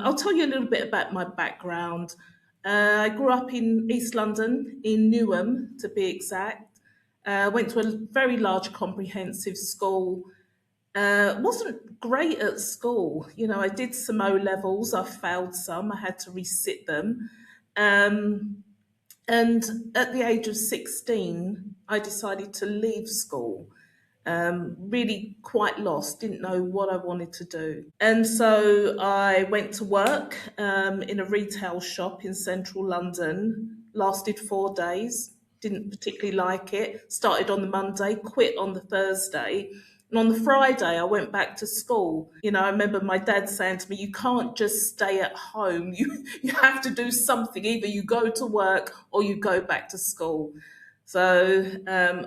I'll tell you a little bit about my background. I grew up in East London, in Newham to be exact. Went to a very large comprehensive school. Wasn't great at school. I did some O levels, I failed some, I had to resit them. Um, and at the age of 16, I decided to leave school. Really quite lost, didn't know what I wanted to do. And so I went to work in a retail shop in central London, lasted 4 days, didn't particularly like it, started on the Monday, quit on the Thursday. And on the Friday, I went back to school. I remember my dad saying to me, "You can't just stay at home. You have to do something. Either you go to work or you go back to school." So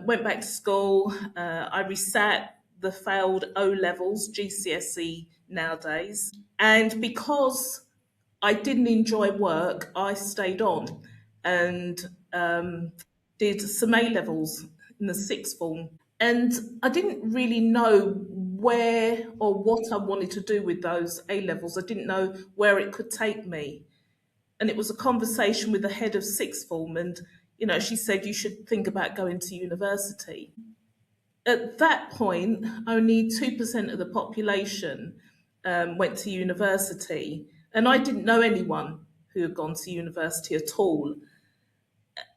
went back to school. I resat the failed O levels, GCSE nowadays, and because I didn't enjoy work, I stayed on and did some A levels in the sixth form. And I didn't really know where or what I wanted to do with those A levels. I didn't know where it could take me. And it was a conversation with the head of sixth form, and she said you should think about going to university. At that point, only 2% of the population went to university, and I didn't know anyone who had gone to university at all.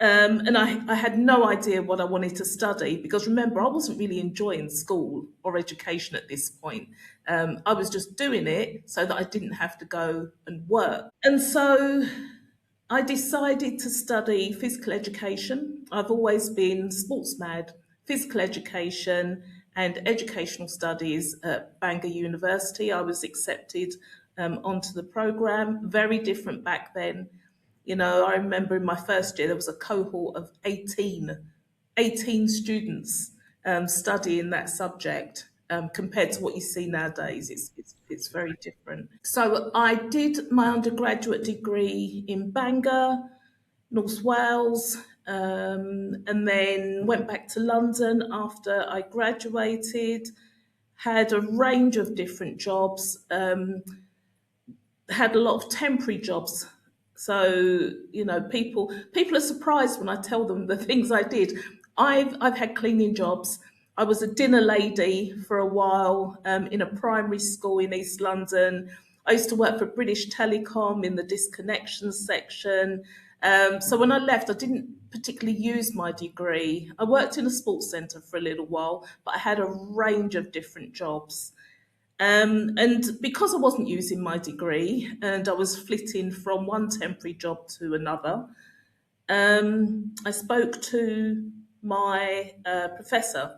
And I had no idea what I wanted to study because remember, I wasn't really enjoying school or education at this point. I was just doing it so that I didn't have to go and work. And so I decided to study physical education. I've always been sports mad, physical education and educational studies at Bangor University. I was accepted onto the programme, very different back then. I remember in my first year, there was a cohort of 18 students studying that subject. Compared to what you see nowadays, it's very different. So I did my undergraduate degree in Bangor, North Wales, and then went back to London after I graduated. Had a range of different jobs. Had a lot of temporary jobs. So people are surprised when I tell them the things I did. I've had cleaning jobs. I was a dinner lady for a while in a primary school in East London. I used to work for British Telecom in the disconnection section. So when I left, I didn't particularly use my degree. I worked in a sports centre for a little while, but I had a range of different jobs. And because I wasn't using my degree and I was flitting from one temporary job to another, I spoke to my professor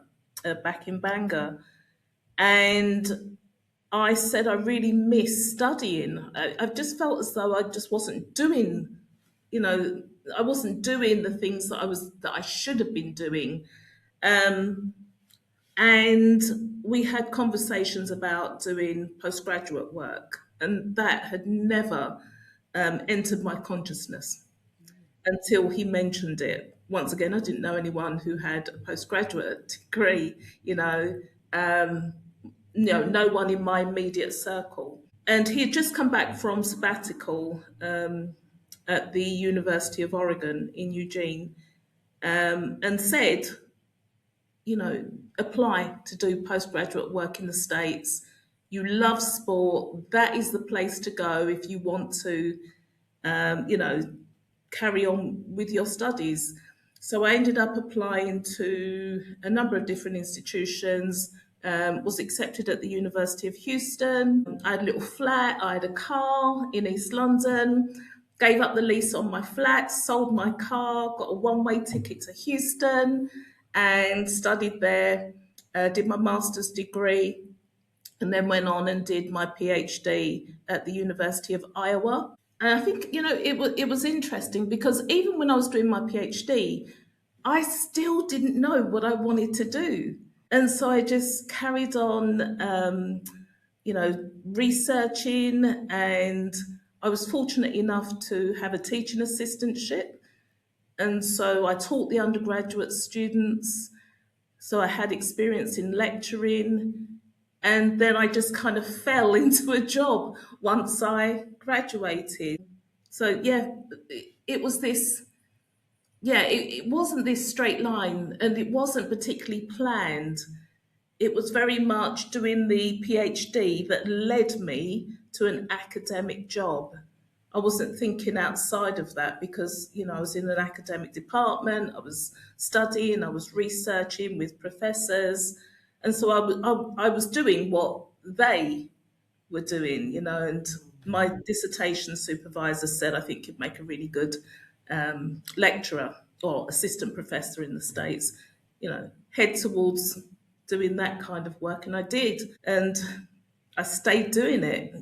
back in Bangor, and I said I really miss studying. I just felt as though I just wasn't doing, you know, I wasn't doing the things that I should have been doing. Um, and we had conversations about doing postgraduate work, and that had never entered my consciousness until he mentioned it. Once again, I didn't know anyone who had a postgraduate degree, um, no one in my immediate circle. And he had just come back from sabbatical at the University of Oregon in Eugene, and said, apply to do postgraduate work in the States. You love sport. That is the place to go if you want to, um, you know, carry on with your studies. So I ended up applying to a number of different institutions, was accepted at the University of Houston. I had a little flat, I had a car in East London, gave up the lease on my flat, sold my car, got a one-way ticket to Houston and studied there, did my master's degree, and then went on and did my PhD at the University of Iowa. And I think, it was interesting because even when I was doing my PhD, I still didn't know what I wanted to do. And so I just carried on, researching, and I was fortunate enough to have a teaching assistantship. And so I taught the undergraduate students. So I had experience in lecturing. And then I just kind of fell into a job once I graduated. So yeah, it was this. Yeah, it wasn't this straight line, and it wasn't particularly planned. It was very much doing the PhD that led me to an academic job. I wasn't thinking outside of that because, I was in an academic department, I was studying, I was researching with professors. And so I was doing what they were doing, and my dissertation supervisor said I think you'd make a really good lecturer or assistant professor in the States, head towards doing that kind of work. And I did. And I stayed doing it.